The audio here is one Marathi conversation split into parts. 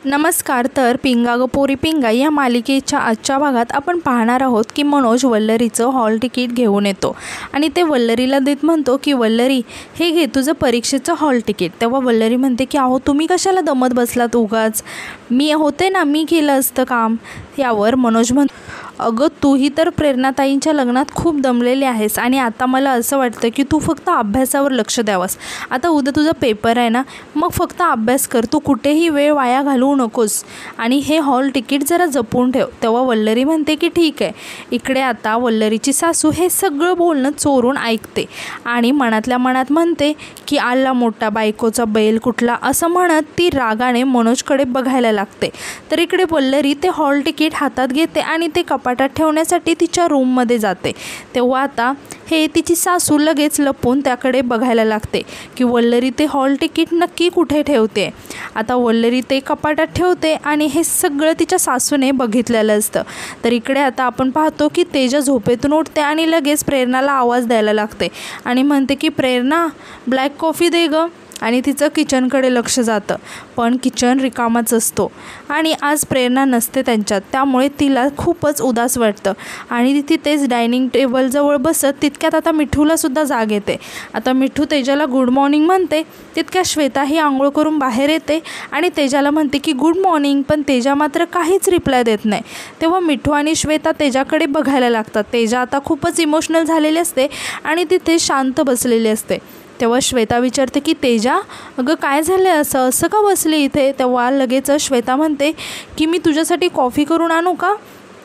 नमस्कार. तर पिंगा ग पोरी पिंगा या मालिकेच्या आजच्या भागात आपण पाहणार आहोत की मनोज वल्लरीचं हॉल तिकीट घेऊन येतो आणि ते वल्लरीला देत म्हणतो की वल्लरी हे घे तुझं परीक्षेचं हॉल तिकीट. तेव्हा वल्लरी म्हणते की अहो तुम्ही कशाला दमत बसलात उगाच, मी होते ना, मी केलं असतं काम. यावर मनोज म्हणतो अगं तूही तर प्रेरणाताईंच्या लग्नात खूप दमलेली आहेस आणि आता मला असं वाटतं की तू फक्त अभ्यासावर लक्ष द्यावंस. आता उद्या तुझा पेपर आहे ना, मग फक्त अभ्यास कर, तू कुठेही वेळ वाया घालवू नकोस आणि हे हॉल तिकीट जरा जपून ठेव. तेव्हा वल्लरी म्हणते की ठीक आहे. इकडे आता वल्लरीची सासू हे सगळं बोलणं चोरून ऐकते आणि मनातल्या मनात म्हणते की आला मोठा बायकोचा बैल कुठला, असं म्हणत ती रागाने मनोजकडे बघायला लागते. तर इकडे वल्लरी ते हॉल तिकीट हातात घेते आणि ते कपाटात ठेवण्यासाठी तिच्या रूममध्ये जाते. तेव्हा आता हे तिची सासू लगेच लपून त्याकडे बघायला लागते की वल्लरी ते हॉल तिकीट नक्की कुठे ठेवते. आता वल्लरी ते कपाटात ठेवते आणि हे सगळं तिच्या सासूने बघितलेलं असतं. तर इकडे आता आपण पाहतो की तेजा झोपेतून उठते आणि लगेच प्रेरणाला आवाज द्यायला लागते आणि म्हणते की प्रेरणा ब्लॅक कॉफी दे गं. आणि तिचं किचनकडे लक्ष जातं, पण किचन रिकामाच असतो आणि आज प्रेरणा नसते त्यांच्यात, त्यामुळे तिला खूपच उदास वाटतं आणि ती तिथेच डायनिंग टेबलजवळ बसत तितक्यात आता मिठूलासुद्धा जाग येते. आता मिठू तेजाला गुड मॉर्निंग म्हणते. तितक्या श्वेता ही आंघोळ करून बाहेर येते आणि तेजाला म्हणते की गुड मॉर्निंग, पण तेजा मात्र काहीच रिप्लाय देत नाही. तेव्हा मिठू आणि श्वेता तेजाकडे बघायला लागतात. तेजा आता खूपच इमोशनल झालेली असते आणि तिथे शांत बसलेली असते. तेव्हा श्वेता विचारते की तेजा अगं काय झालं, असं का बसली इथे. तेव्हा लगेच श्वेता म्हणते की मी तुझ्यासाठी कॉफी करून आणू का.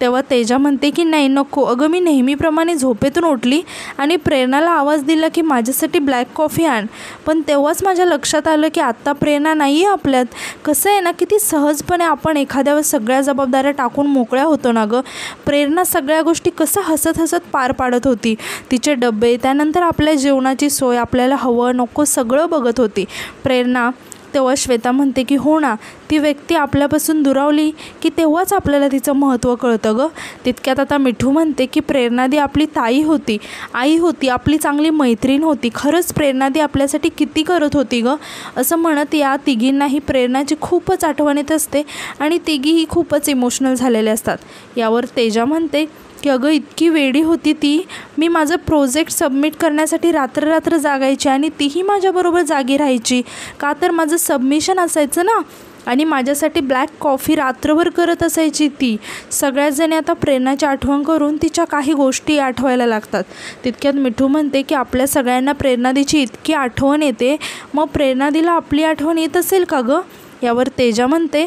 तेव्हा तेजा म्हणते की नाही नको, अगं मी नेहमीप्रमाणे झोपेतून उठली आणि प्रेरणाला आवाज दिला की माझ्यासाठी ब्लॅक कॉफी आण, पण तेव्हाच माझ्या लक्षात आलं की आत्ता प्रेरणा नाही आहे आपल्यात. कसं आहे ना, किती सहजपणे आपण एखाद्यावर सगळ्या जबाबदाऱ्या टाकून मोकळ्या होतो ना गं. प्रेरणा सगळ्या गोष्टी कसं हसत हसत पार पाडत होती, तिचे डबे, त्यानंतर आपल्या जेवणाची सोय, आपल्याला हवं नको सगळं बघत होती प्रेरणा. तेव्हा श्वेता म्हणते की हो ना, ती व्यक्ती आपल्यापासून दुरावली की तेव्हाच आपल्याला तिचं महत्त्व कळतं गं. तितक्यात आता मिठू म्हणते की प्रेरणादी आपली ताई होती, आई होती, आपली चांगली मैत्रीण होती, खरंच प्रेरणादी आपल्यासाठी किती करत होती गं. असं म्हणत या तिघींनाही प्रेरणाची खूपच आठवण येत असते आणि तिघीही खूपच इमोशनल झालेले असतात. यावर तेजा म्हणते की अगं इतकी वेडी होती ती, मी माझं प्रोजेक्ट सबमिट करण्यासाठी रात्र जागायची आणि तीही माझ्याबरोबर जागी राहायची, का तर माझं सबमिशन असायचं ना, आणि माझ्यासाठी ब्लॅक कॉफी रात्रभर करत असायची ती. सगळ्याच जणी आता प्रेरणाची आठवण करून तिच्या काही गोष्टी आठवायला लागतात. तितक्यात मिठू म्हणते की आपल्या सगळ्यांना प्रेरणादीची इतकी आठवण येते, मग प्रेरणादीला आपली आठवण येत असेल का गं. यावर तेजा म्हणते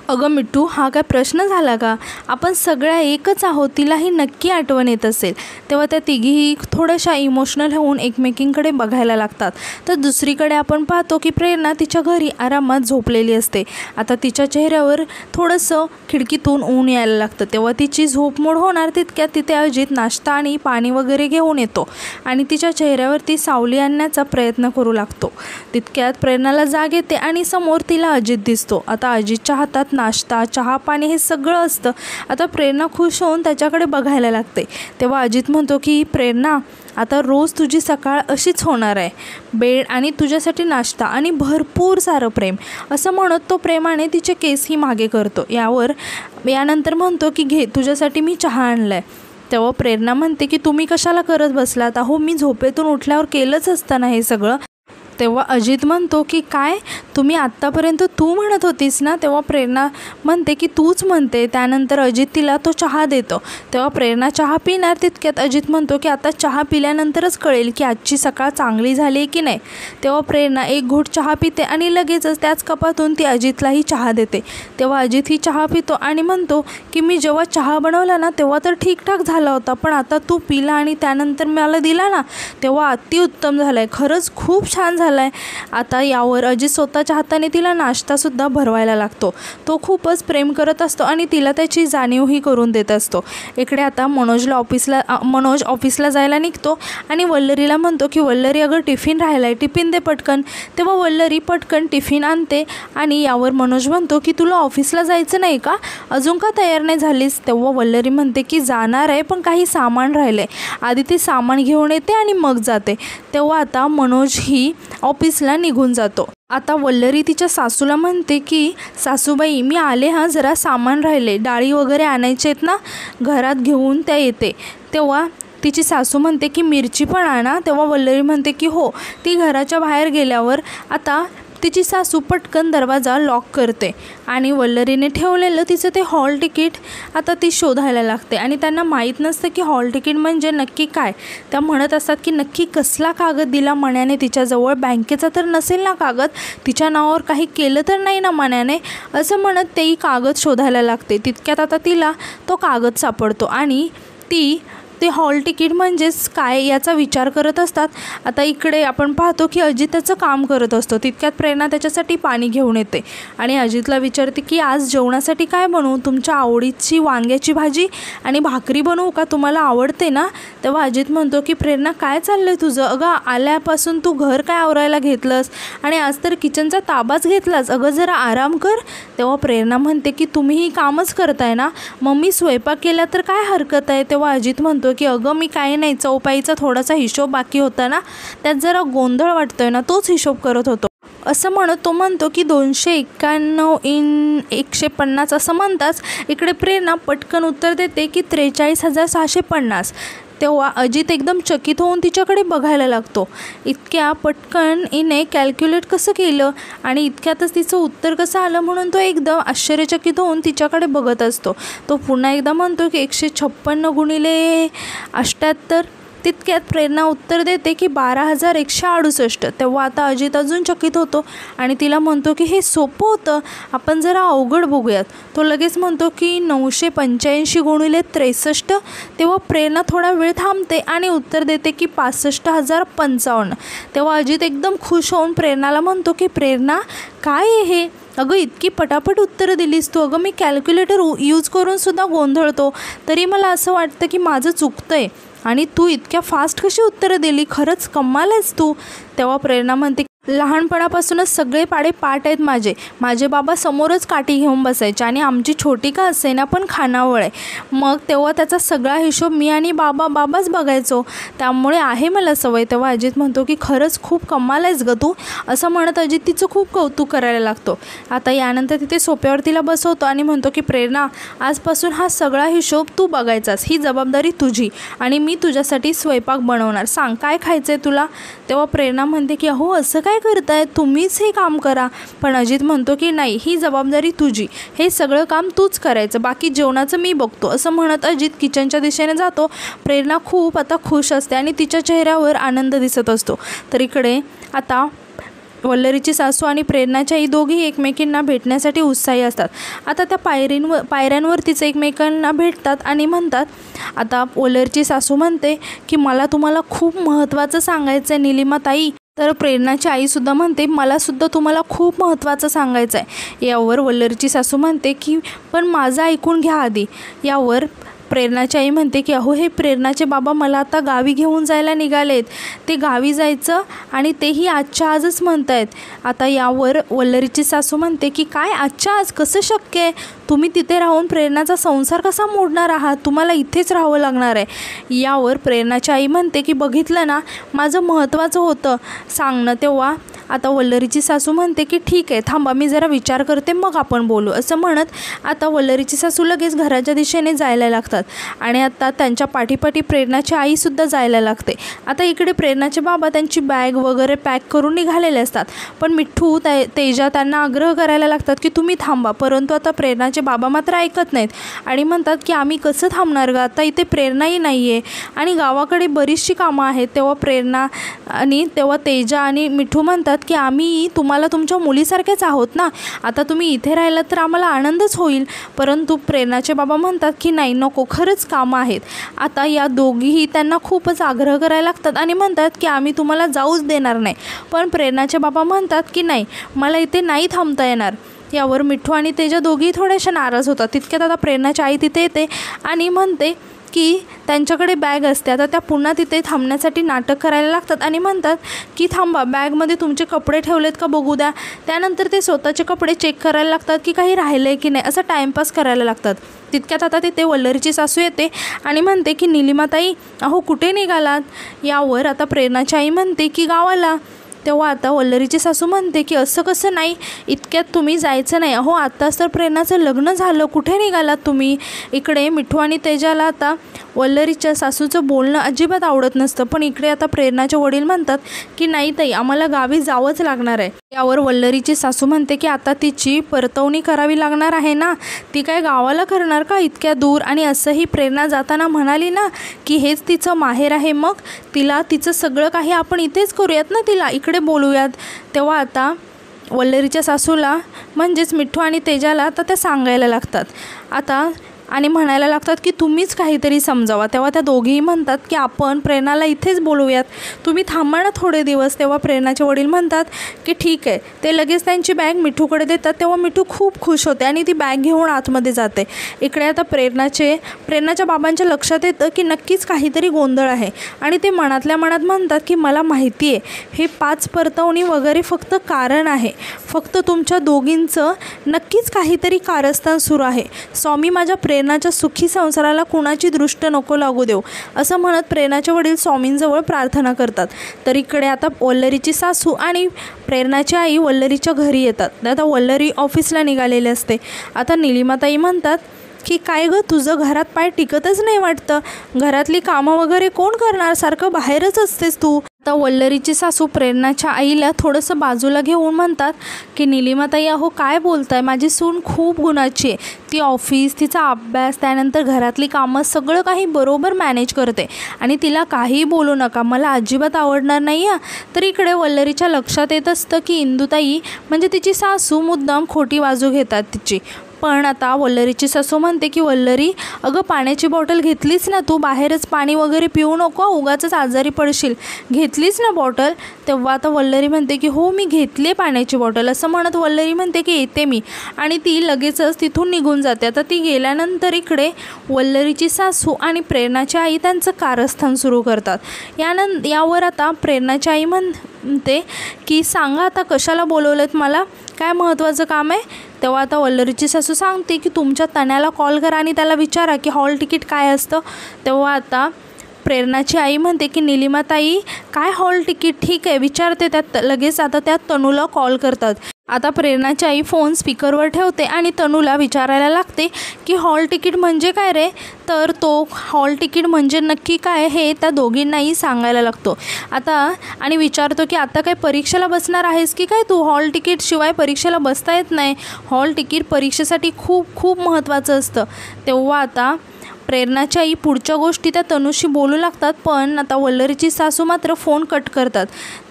अगं मिठू हा काय प्रश्न झाला का, आपण सगळ्या एकच आहोत, तिलाही नक्की आठवण येत असेल. तेव्हा त्या तिघीही थोड्याशा इमोशनल होऊन एकमेकींकडे बघायला लागतात. तर दुसरीकडे आपण पाहतो की प्रेरणा तिच्या घरी आरामात झोपलेली असते. आता तिच्या चेहऱ्यावर थोडंसं खिडकीतून ऊन यायला लागतं. तेव्हा तिची झोपमोड होणार तितक्यात तिथे अजित नाश्ता आणि पाणी वगैरे घेऊन येतो आणि तिच्या चेहऱ्यावरती सावली आणण्याचा प्रयत्न करू लागतो. तितक्यात प्रेरणाला जाग येते आणि समोर तिला अजित दिसतो. आता अजितच्या हातात नाश्ता, चहा, पाणी हे सगळं असतं. आता प्रेरणा खुश होऊन त्याच्याकडे बघायला लागते. तेव्हा अजित म्हणतो की प्रेरणा आता रोज तुझी सकाळ अशीच होणार आहे, बेड आणि तुझ्यासाठी नाश्ता आणि भरपूर सारं प्रेम, असं म्हणत तो प्रेमाने तिचे केसही मागे करतो. यानंतर म्हणतो की घे तुझ्यासाठी मी चहा आणला आहे. तेव्हा प्रेरणा म्हणते की तुम्ही कशाला करत बसलात, अहो मी झोपेतून उठल्यावर केलंच असतं ना हे सगळं. तेव्हा अजित म्हणतो की काय तुम्ही आत्तापर्यंत तू म्हणत होतीस ना. तेव्हा प्रेरणा म्हणते की तूच म्हणते. त्यानंतर अजित तिला तो चहा देतो. तेव्हा प्रेरणा चहा पिणार तितक्यात अजित म्हणतो की आता चहा पिल्यानंतरच कळेल की आजची सकाळ चांगली झाली की नाही. तेव्हा प्रेरणा एक घोट चहा पिते आणि लगेचच त्याच कपातून ती अजितलाही चहा देते. तेव्हा अजित ही चहा पितो आणि म्हणतो की मी जेव्हा चहा बनवला ना तेव्हा तर ठीकठाक झाला होता, पण आता तू पिला आणि त्यानंतर मला दिला ना तेव्हा अतिउत्तम झालं आहे, खरंच खूप छान झालं आहे. आता यावर अजित स्वतःच्या हाताने तिला नाश्तासुद्धा भरवायला लागतो. तो खूपच प्रेम करत असतो आणि तिला त्याची जाणीवही करून देत असतो. इकडे आता मनोज ऑफिसला जायला निघतो आणि वल्लरीला म्हणतो की वल्लरी अगं टिफिन राहिला आहे, टिफिन दे पटकन. तेव्हा वल्लरी पटकन टिफिन आणते आणि यावर मनोज म्हणतो की तुला ऑफिसला जायचं नाही का, अजून का तयार नाही झालीस. तेव्हा वल्लरी म्हणते की जाणार आहे, पण काही सामान राहिलं आहे, आधी ते सामान घेऊन येते आणि मग जाते. तेव्हा आता मनोज ही ऑफिसला निघून जातो. आता वल्लरी तिच्या सासूला म्हणते की सासूबाई मी आले हां, जरा सामान राहिले, डाळी वगैरे आणायचे आहेत ना, घरात घेऊन त्या येते. तेव्हा तिची सासू म्हणते की मिरची पण आणा. तेव्हा वल्लरी म्हणते की हो. ती घराच्या बाहेर गेल्यावर आता तिची सासू पटकन दरवाजा लॉक करते आणि वल्लरीने ठेवलेलं तिचं ते हॉल तिकीट आता ती शोधायला लागते. आणि त्यांना माहीत नसतं की हॉल तिकीट म्हणजे नक्की काय. त्या म्हणत असतात की नक्की कसला कागद दिला मण्याने तिच्याजवळ, बँकेचा तर नसेल ना कागद, तिच्या नावावर काही केलं तर नाही ना मण्याने, असं म्हणत तेही कागद शोधायला लागते. तितक्यात आता तिला तो कागद सापडतो आणि ते हॉल तिकीट म्हणजेच काय याचा विचार करत असतात. आता इकडे आपण पाहतो की अजित त्याचं काम करत असतो. तितक्यात प्रेरणा त्याच्यासाठी पाणी घेऊन येते आणि अजितला विचारते की आज जेवणासाठी काय बनवू, तुमच्या आवडीची वांग्याची भाजी आणि भाकरी बनवू का, तुम्हाला आवडते ना. तेव्हा अजित म्हणतो की प्रेरणा काय चाललं आहे तुझं, अगं आल्यापासून तू घर काय आवरायला घेतलंस आणि आज तर किचनचा ताबाच घेतलास, अगं जरा आराम कर. तेव्हा प्रेरणा म्हणते की तुम्हीही कामच करताय ना, मम्मी स्वयंपाक केला तर काय हरकत आहे. तेव्हा अजित म्हणतो की अगं मी काही नाही, चौपाईचा थोडासा हिशोब बाकी होता ना, त्यात जरा गोंधळ वाटतोय ना, तोच हिशोब करत होतो. असं म्हणत तो म्हणतो की 291 इन 150 असं म्हणताच इकडे प्रेरणा पटकन उत्तर देते की 43,650. तेव्हा अजित एकदम चकित होऊन तिच्याकडे बघायला लागतो. इतक्या पटकन हिने कॅल्क्युलेट कसं केलं आणि इतक्यातच तिचं उत्तर कसं आलं म्हणून तो एकदम आश्चर्यचकित होऊन तिच्याकडे बघत असतो. तो पुन्हा एकदा म्हणतो की 156 गुणिले 78. तितक्यात प्रेरणा उत्तर देते की 12,168. तेव्हा आता अजित अजून चकित होतो आणि तिला म्हणतो की हे सोपं होतं, आपण जरा अवघड बघूयात. तो लगेच म्हणतो की 985 गुणिले 63. तेव्हा प्रेरणा थोडा वेळ थांबते आणि उत्तर देते की 65,055. तेव्हा अजित एकदम खुश होऊन प्रेरणाला म्हणतो की प्रेरणा काय आहे हे, अगं इतकी पटापट उत्तरं दिलीस तू, अगं मी कॅल्क्युलेटर यूज करूनसुद्धा गोंधळतो, तरी मला असं वाटतं की माझं चुकतं आहे आणि तू इतक्या फास्ट कशी उत्तरं दिली, खरंच कमाल आहेस तू. तेव्हा प्रेरणा म्हणते लहानपणापासूनच सगळे पाढे पाठ आहेत माझे बाबा समोरच काठी घेऊन बसायचे आणि आमची छोटी का असेना पण खानावळ आहे. मग तेव्हा त्याचा सगळा हिशोब मी आणि बाबाच बघायचो, त्यामुळे आहे मला सवय. तेव्हा अजित म्हणतो की खरंच खूप कमाल आहेस गं तू, असं म्हणत अजित तिचं खूप कौतुक करायला लागतो. आता यानंतर तिथे सोप्यावर तिला बसवतो आणि म्हणतो की प्रेरणा आजपासून हा सगळा हिशोब तू बघायचास, ही जबाबदारी तुझी आणि मी तुझ्यासाठी स्वयंपाक बनवणार, सांग काय खायचं आहे तुला. तेव्हा प्रेरणा म्हणते की अहो असं काय करताय, तुम्हीच हे काम करा. पण अजित म्हणतो की नाही, ही जबाबदारी तुझी, हे सगळं काम तूच करायचं, बाकी जेवणाचं मी बघतो. असं म्हणत अजित किचनच्या दिशेने जातो. प्रेरणा खूप आता खुश असते आणि तिच्या चेहऱ्यावर आनंद दिसत असतो. तर इकडे आता वल्लरीची सासू आणि प्रेरणाच्या आई दोघी एकमेकींना भेटण्यासाठी उत्साही असतात. आता त्या पायऱ्यांवर तिचं एकमेकांना भेटतात आणि म्हणतात. आता वल्लरीची सासू म्हणते की मला तुम्हाला खूप महत्त्वाचं सांगायचं आहे निलिमाताई. तर प्रेरणाची आईसुद्धा म्हणते मलासुद्धा तुम्हाला खूप महत्त्वाचं सांगायचं आहे. यावर वल्लरीची सासू म्हणते की पण माझं ऐकून घ्या आधी. यावर प्रेरणाची आई म्हणते की अहो हे प्रेरणाचे बाबा मला आता गावी घेऊन जायला निघालेत, ते गावी जायचं आणि तेही आजच्या आजच म्हणत आहेत. आता यावर वल्लरीची सासू म्हणते की काय आजच्या आज, कसं शक्य आहे, तुम्ही तिथे राहून प्रेरणाचा संसार कसा मोडणार आहात, तुम्हाला इथेच राहावं लागणार आहे. यावर प्रेरणाची आई म्हणते की बघितलं ना, माझं महत्त्वाचं होतं सांगणं. तेव्हा आता वल्लरीची सासू म्हणते की ठीक आहे थांबा, मी जरा विचार करते मग आपण बोलू. असं म्हणत आता वल्लरीची सासू लगेच घराच्या दिशेने जायला लागतात आणि आता त्यांच्या पाठीपाठी प्रेरणाची आईसुद्धा जायला लागते. आता इकडे प्रेरणाचे बाबा त्यांची बॅग वगैरे पॅक करून निघालेले असतात. पण मिठ्ठू तेजा त्यांना आग्रह करायला लागतात की तुम्ही थांबा. परंतु आता प्रेरणाचे बाबा मात्र ऐकत नाहीत आणि म्हणतात की आम्ही कसं थांबणार गं, आता इथे प्रेरणाही नाही आहे आणि गावाकडे बरीचशी कामं आहेत. तेव्हा तेजा आणि मिठ्ठू म्हणतात की आम्ही तुम्हाला तुमच्या मुलीसारखेच आहोत ना, आता तुम्ही इथे राहिलात तर आम्हाला आनंदच होईल. परंतु प्रेरणाचे बाबा म्हणतात की नाही नको, खरंच कामं आहेत. आता या दोघीही त्यांना खूपच आग्रह करायला लागतात आणि म्हणतात की आम्ही तुम्हाला जाऊच देणार नाही. पण प्रेरणाचे बाबा म्हणतात की नाही, मला इथे नाही थांबता येणार. यावर मिठ्ठू आणि तेजा दोघीही थोड्याशा नाराज होतात. तितक्यात आता प्रेरणाची आई तिथे येते आणि म्हणते की त्यांच्याकडे बॅग असते. आता त्या पुन्हा तिथे थांबण्यासाठी नाटक करायला लागतात आणि म्हणतात की थांबा, बॅगमध्ये तुमचे कपडे ठेवलेत का बघू द्या. त्यानंतर ते स्वतःचे कपडे चेक करायला लागतात की काही राहिले की नाही, असं टाईमपास करायला लागतात. तितक्यात आता तिथे वल्लरीची सासू येते आणि म्हणते की निलिमाताई अहो कुठे निघालात. यावर आता प्रेरणाची आई म्हणते की गावाला. तेव्हा आता वल्लरीची सासू म्हणते की असं कसं नाही, इतक्यात तुम्ही जायचं नाही. अहो आत्ताच तर प्रेरणाचं लग्न झालं, कुठे निघालात तुम्ही. इकडे मिठू आणि तेजाला आता वल्लरीच्या सासूचं बोलणं अजिबात आवडत नसतं, पण इकडे आता प्रेरणाचे वडील म्हणतात की नाही ताई, आम्हाला गावी जावंच लागणार आहे. यावर वल्लरीची सासू म्हणते की आता तिची परतवणी करावी लागणार आहे ना, ती काय गावाला करणार का इतक्या दूर. आणि असंही प्रेरणा जाताना म्हणाली ना की हेच तिचं माहेर आहे, मग तिचं सगळं काही आपण इथेच करूयात ना, तिला इकडे बोलूयात. तेव्हा आता वल्लरीच्या सासूला म्हणजेच मिठू आणि तेजाला आता त्या सांगायला लागतात आता आणि म्हणायला लागतात की तुम्हीच काहीतरी समजावा. तेव्हा त्या दोघीही म्हणतात की आपण प्रेरणाला इथेच बोलूयात, तुम्ही थांबा ना थोडे दिवस. तेव्हा प्रेरणाचे वडील म्हणतात की ठीक आहे. ते लगेच त्यांची बॅग मिठूकडे देतात. तेव्हा मिठू खूप खुश होते आणि ती बॅग घेऊन आतमध्ये जाते. इकडे आता प्रेरणाच्या बाबांच्या लक्षात येतं की नक्कीच काहीतरी गोंधळ आहे आणि ते मनातल्या मनात म्हणतात की मला माहिती आहे, हे 5 परतवणी वगैरे फक्त कारण आहे, फक्त तुमच्या दोघींचं नक्कीच काहीतरी कारस्थान सुरू आहे. स्वामी माझ्या प्रेरणाच्या सुखी संसाराला कुणाची दृष्ट नको लागू देऊ, असं म्हणत प्रेरणाचे वडील स्वामींजवळ प्रार्थना करतात. तर इकडे आता वल्लरीची सासू आणि प्रेरणाची आई वल्लरीच्या घरी येतात. आता वल्लरी ऑफिसला निघालेली असते. आता निलिमाताई म्हणतात की काय गं, तुझं घरात पाय टिकतच नाही वाटतं, घरातली कामं वगैरे कोण करणार, सारखं बाहेरच असतेस तू. आता वल्लरीची सासू प्रेरणाच्या आईला थोडंसं बाजूला घेऊन म्हणतात की निलिमाताई अहो काय बोलताय, माझी सून खूप गुणाची आहे, ती ऑफिस, तिचा अभ्यास, त्यानंतर घरातली कामं सगळं काही बरोबर मॅनेज करते आणि तिला काहीही बोलू नका, मला अजिबात आवडणार नाही आहे. तर इकडे वल्लरीच्या लक्षात येत असतं की इंदुताई म्हणजे तिची सासू मुद्दाम खोटी बाजू घेतात तिची. पण आता वल्लरीची सासू म्हणते की वल्लरी अगं पाण्याची बॉटल घेतलीच ना तू, बाहेरच पाणी वगैरे पिऊ नको, उगाचच आजारी पडशील, घेतलीच ना बॉटल. तेव्हा आता वल्लरी म्हणते की हो मी घेतली पाण्याची बॉटल, असं म्हणत वल्लरी म्हणते की येते मी आणि ती लगेचच तिथून निघून जाते. आता ती गेल्यानंतर इकडे वल्लरीची सासू आणि प्रेरणाची आई त्यांचं कारस्थान सुरू करतात. यावर आता प्रेरणाची आई म्हणते की सांगा आता कशाला बोलवलेत मला, काय महत्त्वाचं काम आहे. तेव्हा आता वल्लरीची सासू सांगते की तुमच्या तण्याला कॉल करा आणि त्याला विचारा की हॉल तिकीट काय असतं. तेव्हा आता प्रेरणाची आई म्हणते की निलिमाताई काय हॉल तिकीट, ठीक आहे विचारते. त्यात लगेच आता त्या तनूला कॉल करतात. आता प्रेरणाची आई फोन स्पीकरवर ठेवते आणि तनूला विचारायला लागते की हॉल तिकीट म्हणजे काय रे. तर तो हॉल तिकीट म्हणजे नक्की काय हे त्या दोघींनाही सांगायला लागतो आता आणि विचारतो की आता काय परीक्षेला बसणार आहेस की काय तू, हॉल तिकीट शिवाय परीक्षेला बसता येत नाही, हॉल तिकीट परीक्षेसाठी खूप खूप महत्त्वाचं असतं. तेव्हा आता प्रेरणाची आई पुढच्या गोष्टी त्या तनूशी बोलू लागतात, पण आता वल्लरीची सासू मात्र फोन कट करतात.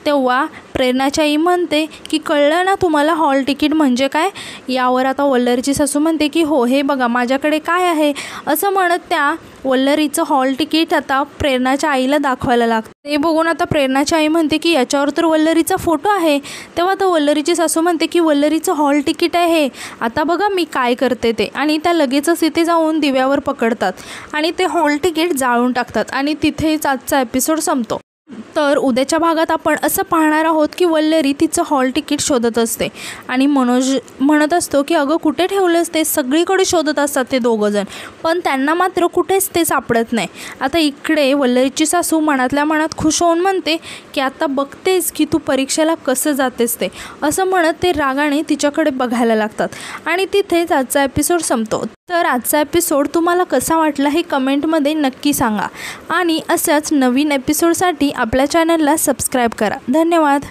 तेव्हा प्रेरणाची आई म्हणते की कळलं ना तुम्हाला हॉल तिकीट म्हणजे काय. यावर आता वल्लरीची सासू म्हणते की हो हे बघा माझ्याकडे काय आहे, असं म्हणत त्या वल्लरीचं हॉल तिकीट आता प्रेरणाच्या आईला दाखवायला लागतं. ते बघून आता प्रेरणाची आई म्हणते की याच्यावर तर वल्लरीचा फोटो आहे. तेव्हा आता वल्लरीची सासू म्हणते की वल्लरीचं हॉल तिकीट आहे, आता बघा मी काय करते ते. आणि त्या लगेचच इथे जाऊन दिव्यावर पकडतात आणि ते हॉल तिकीट जाळून टाकतात आणि तिथेच आजचा एपिसोड संपतो. तर उद्याच्या भागात आपण असं पाहणार आहोत की वल्लरी तिचं हॉल तिकीट शोधत असते आणि मनोज म्हणत असतो की अगं कुठे ठेवलंस ते, सगळीकडे शोधत असतात ते दोघंजण, पण त्यांना मात्र कुठेच ते सापडत नाही. आता इकडे वल्लरीची सासू मनातल्या मनात खुश होऊन म्हणते की आता बघतेस की तू परीक्षेला कसं जातेस ते, असं म्हणत ते रागाने तिच्याकडे बघायला लागतात आणि तिथेच आजचा एपिसोड संपतो. तर आजचा एपिसोड तुम्हाला कसा वाटला हे कमेंटमध्ये नक्की सांगा आणि अशाच नवीन एपिसोडसाठी आपल्या चॅनलला सबस्क्राईब करा. धन्यवाद.